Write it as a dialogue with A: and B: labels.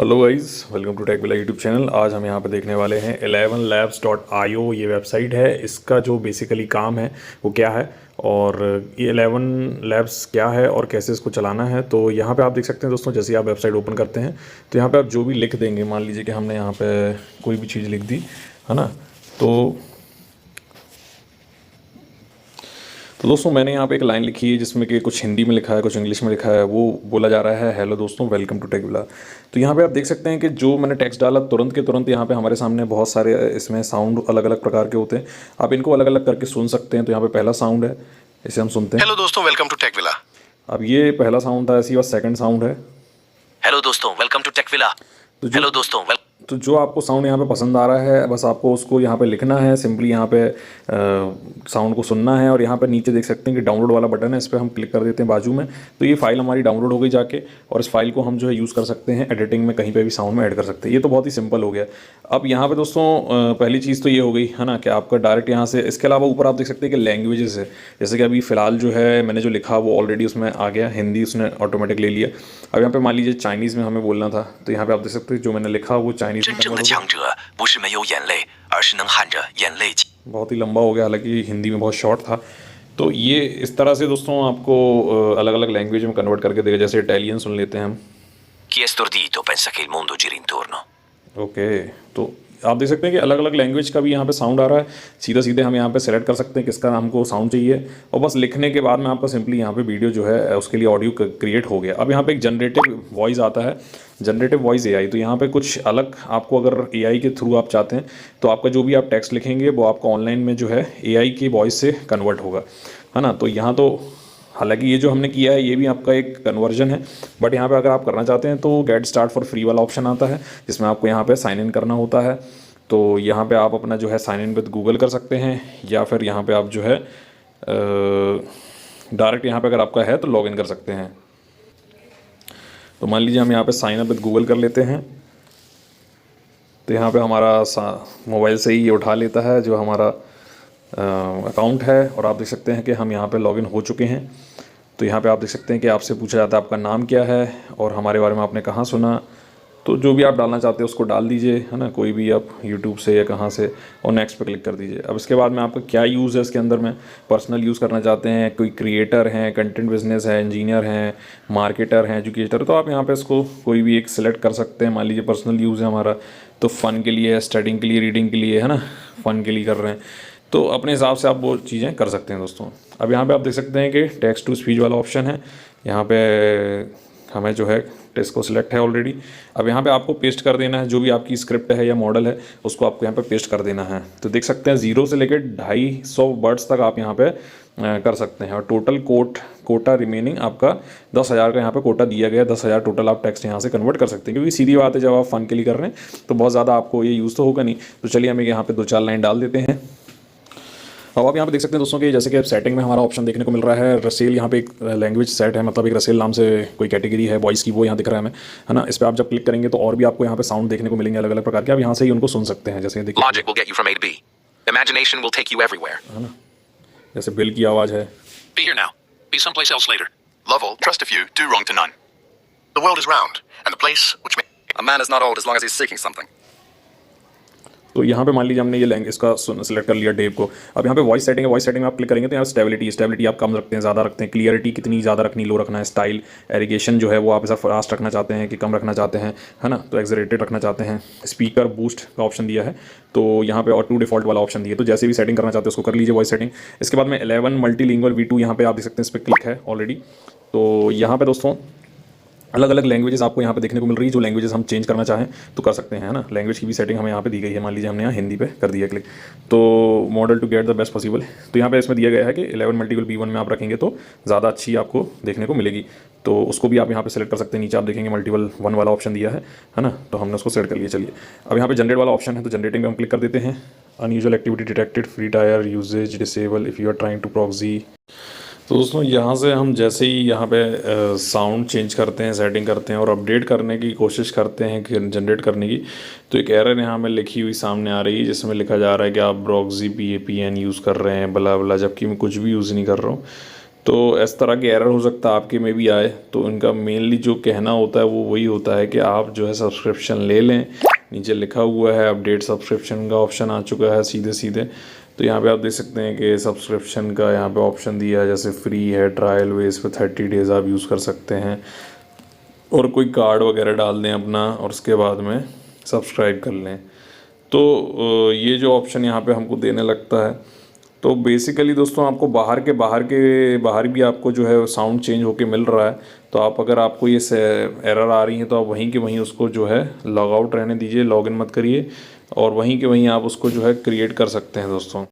A: Hello guys, welcome to Tech Villa YouTube channel. आज हम यहाँ पे देखने वाले हैं 11labs.io। ये वेबसाइट है। इसका जो बेसिकली काम है वो क्या है और ये 11 labs क्या है और कैसे इसको चलाना है। तो यहाँ पे आप देख सकते हैं दोस्तों, जैसे आप वेबसाइट ओपन करते हैं तो यहाँ पे आप जो भी लिख देंगे, मान लीजिए कि हमने यहाँ पे कोई भी चीज़ लिख दी है ना। तो दोस्तों मैंने यहाँ पे एक लाइन लिखी है जिसमें कि कुछ हिंदी में लिखा है, कुछ इंग्लिश में लिखा है। वो बोला जा रहा है, हेलो दोस्तों, वेलकम टू टेक विला। तो यहाँ पे आप देख सकते हैं कि जो मैंने टेक्स्ट डाला तुरंत के तुरंत यहाँ पे हमारे सामने बहुत सारे इसमें साउंड अलग अलग प्रकार के होते हैं। आप इनको अलग अलग करके सुन सकते हैं। तो यहाँ पे पहला साउंड है, इसे हम सुनते हैं।
B: हेलो दोस्तों, वेलकम टू टेक विला।
A: अब ये पहला साउंड था, ऐसी बात सेकंड साउंड है।
B: हेलो दोस्तों, welcome to Tech Villa. Hello दोस्तों,
A: तो जो आपको साउंड यहाँ पे पसंद आ रहा है, बस आपको उसको यहाँ पे लिखना है। सिंपली यहाँ पे साउंड को सुनना है और यहाँ पे नीचे देख सकते हैं कि डाउनलोड वाला बटन है, इस पर हम क्लिक कर देते हैं बाजू में। तो ये फाइल हमारी डाउनलोड हो गई जाके, और इस फाइल को हम जो है यूज़ कर सकते हैं एडिटिंग में, कहीं पर भी साउंड में ऐड कर सकते हैं। ये तो बहुत ही सिंपल हो गया। अब यहाँ पर दोस्तों पहली चीज़ तो ये हो गई है ना कि आपका डायरेक्ट यहाँ से, इसके अलावा ऊपर आप देख सकते हैं कि लैंग्वेजेस है। जैसे कि अभी फ़िलहाल जो है मैंने जो लिखा वो ऑलरेडी उसमें आ गया, हिंदी उसने ऑटोमेटिक ले लिया। अब यहाँ पे मान लीजिए चाइनीज़ में हमें बोलना था, तो यहाँ पे आप देख सकते हैं जो मैंने लिखा वो चाइनीज़ में।
B: 不是没有眼泪，而是能含着眼泪。
A: बहुत ही लंबा हो गया, हालांकि हिंदी में बहुत शॉर्ट था। तो ये इस तरह से दोस्तों आपको अलग अलग लैंग्वेज में कन्वर्ट करके देगा। जैसे इटालियन सुन लेते हैं हम।
B: Chi è stordito pensa che il mondo giri intorno।
A: Okay, तो आप देख सकते हैं कि अलग अलग लैंग्वेज का भी यहाँ पे साउंड आ रहा है। सीधा सीधे हम यहाँ पे सेलेक्ट कर सकते हैं किसका हमको साउंड चाहिए, और बस लिखने के बाद में आपका सिंपली यहाँ पे वीडियो जो है उसके लिए ऑडियो क्रिएट हो गया। अब यहाँ पे एक जनरेटिव वॉइस आता है, जनरेटिव वॉइस एआई। तो यहाँ पे कुछ अलग आपको, अगर एआई के थ्रू आप चाहते हैं तो आपका जो भी आप टेक्स्ट लिखेंगे वो आपका ऑनलाइन में जो है एआई की वॉइस से कन्वर्ट होगा, है ना। तो यहाँ तो हालांकि ये जो हमने किया है ये भी आपका एक कन्वर्जन है, बट यहाँ पे अगर आप करना चाहते हैं तो गेट स्टार्ट फॉर फ्री वाला ऑप्शन आता है, जिसमें आपको यहाँ पे साइन इन करना होता है। तो यहाँ पे आप अपना जो है साइन इन विद गूगल कर सकते हैं, या फिर यहाँ पे आप जो है डायरेक्ट यहाँ पे अगर आपका है तो लॉग इन कर सकते हैं। तो मान लीजिए हम यहाँ पे साइन अप विद गूगल कर लेते हैं, तो यहाँ पे हमारा मोबाइल से ही ये उठा लेता है जो हमारा अकाउंट है, और आप देख सकते हैं कि हम यहाँ पे लॉगिन हो चुके हैं। तो यहाँ पे आप देख सकते हैं कि आपसे पूछा जाता है आपका नाम क्या है और हमारे बारे में आपने कहाँ सुना। तो जो भी आप डालना चाहते हैं उसको डाल दीजिए, है ना, कोई भी आप यूट्यूब से या कहाँ से, और नेक्स्ट पे क्लिक कर दीजिए। अब इसके बाद में आपका क्या यूज़ है इसके अंदर में, पर्सनल यूज़ करना चाहते हैं, कोई क्रिएटर हैं, कंटेंट बिजनेस है, इंजीनियर हैं, मार्केटर हैं, एजुकेटर, तो आप यहाँ पे इसको कोई भी एक सिलेक्ट कर सकते हैं। मान लीजिए पर्सनल यूज़ है हमारा, तो फ़न के लिए है, स्टडिंग के लिए, रीडिंग के लिए, है ना, फ़न के लिए कर रहे हैं। तो अपने हिसाब से आप वो चीज़ें कर सकते हैं दोस्तों। अब यहाँ पे आप देख सकते हैं कि टेक्स्ट टू स्पीच वाला ऑप्शन है। यहाँ पे हमें जो है टेक्स्ट को सिलेक्ट है ऑलरेडी। अब यहाँ पे आपको पेस्ट कर देना है, जो भी आपकी स्क्रिप्ट है या मॉडल है उसको आपको यहाँ पे पेस्ट कर देना है। तो देख सकते हैं 0 से लेकर 250 वर्ड्स तक आप यहाँ पे कर सकते हैं, और टोटल कोटा रिमेनिंग आपका 10,000 का यहाँ पे कोटा दिया गया। 10,000 टोटल आप टेक्स्ट यहाँ से कन्वर्ट कर सकते हैं, क्योंकि सीधी बात है जब आप फ़न के लिए कर रहे हैं तो बहुत ज़्यादा आपको ये यूज़ तो होगा नहीं। तो चलिए हम यहाँ पे 2-4 लाइन डाल देते हैं। अब आप यहाँ पे देख सकते हैं दोस्तों कि जैसे कि सेटिंग में हमारा ऑप्शन देखने को मिल रहा है रसेल। यहाँ पे एक लैंग्वेज सेट है, मतलब एक रसेल नाम से कोई कैटेगरी है वॉइस की, वो यहाँ दिख रहा है हमें, है ना। इस पर आप जब क्लिक करेंगे तो और भी आपको यहाँ पे साउंड देखने को मिलेंगे अलग अलग प्रकार के, आप यहाँ से ही उनको सुन सकते हैं। जैसे देखिए,
B: Logic will get you from A to B. Imagination will take you everywhere.
A: है ना, जैसे बिल की आवाज़ है।
B: Be here now. Be someplace else later. Lovell, trust a few, do wrong to none. The world is round, and the place which may... A man is not old as long as he's seeking something.
A: तो यहाँ पे मान लीजिए हमने ये language इसका select कर लिया डेव को। अब यहाँ पे वॉइस सेटिंग है, वॉइस सेटिंग में आप क्लिक करेंगे तो यहाँ स्टेबिलिटी आप कम रखते हैं, ज़्यादा रखते हैं, क्लियरिटी कितनी ज़्यादा रखनी, लो रखना है, स्टाइल एरिगेशन जो है वो आप ऐसा फास्ट रखना चाहते हैं कि कम रखना चाहते हैं, है ना, तो एक्सरेटेड रखना चाहते हैं। स्पीकर बूस्ट का ऑप्शन दिया है, तो यहाँ पे और टू डिफॉल्ट वाला ऑप्शन दिया है। तो जैसे भी सेटिंग करना चाहते हैं उसको कर लीजिए वॉइस सेटिंग। इसके बाद में 11 मल्टीलिंगुअल V2 यहाँ पे आप देख सकते हैं, इस पर क्लिक है ऑलरेडी। तो यहाँ पे दोस्तों अलग अलग लैंग्वेजेस आपको यहाँ पे देखने को मिल रही है। जो लैंग्वेजेस हम चेंज करना चाहें तो कर सकते हैं, है ना। लैंग्वेज की भी सेटिंग हमें यहाँ पे दी गई है। मान लीजिए हमने यहाँ हिंदी पे कर दिया क्लिक, तो model to get the best possible. तो यहाँ पे इसमें दिया गया है कि 11 मल्टीपल B1 में आप रखेंगे तो ज़्यादा अच्छी आपको देखने को मिलेगी। तो उसको भी आप यहाँ पे सेलेक्ट कर सकते हैं। नीचे आप देखेंगे मल्टीपल 1 वाला ऑप्शन दिया है ना, तो हमने उसको सेलेक्ट कर लिया। चलिए अब यहाँ पे जनरेट वाला ऑप्शन है, तो जनरेटिंग में हम क्लिक कर देते हैं। Unusual activity detected, free tier usage disable if you are trying to proxy. तो दोस्तों यहाँ से हम जैसे ही यहाँ पे साउंड चेंज करते हैं, सेटिंग करते हैं और अपडेट करने की कोशिश करते हैं कि जनरेट करने की, तो एक एरर यहाँ में लिखी हुई सामने आ रही है जिसमें लिखा जा रहा है कि आप ब्रॉक्सी PAPN यूज़ कर रहे हैं बला बला, जबकि मैं कुछ भी यूज़ नहीं कर रहा हूँ। तो इस तरह के एरर हो सकता है आपके में भी आए। तो इनका मेनली जो कहना होता है वो वही होता है कि आप जो है सब्सक्रिप्शन ले लें। नीचे लिखा हुआ है अपडेट सब्सक्रिप्शन का ऑप्शन आ चुका है सीधे सीधे। तो यहाँ पे आप देख सकते हैं कि सब्सक्रिप्शन का यहाँ पे ऑप्शन दिया है, जैसे फ्री है, ट्रायल बेस पे 30 डेज़ आप यूज़ कर सकते हैं, और कोई कार्ड वगैरह डाल दें अपना और उसके बाद में सब्सक्राइब कर लें। तो ये जो ऑप्शन यहाँ पे हमको देने लगता है। तो बेसिकली दोस्तों आपको बाहर भी आपको जो है साउंड चेंज होके मिल रहा है। तो आप अगर आपको ये एरर आ रही हैं तो आप वहीं के वहीं उसको जो है लॉग आउट रहने दीजिए, लॉगिन मत करिए, और वहीं के वहीं आप उसको जो है क्रिएट कर सकते हैं दोस्तों।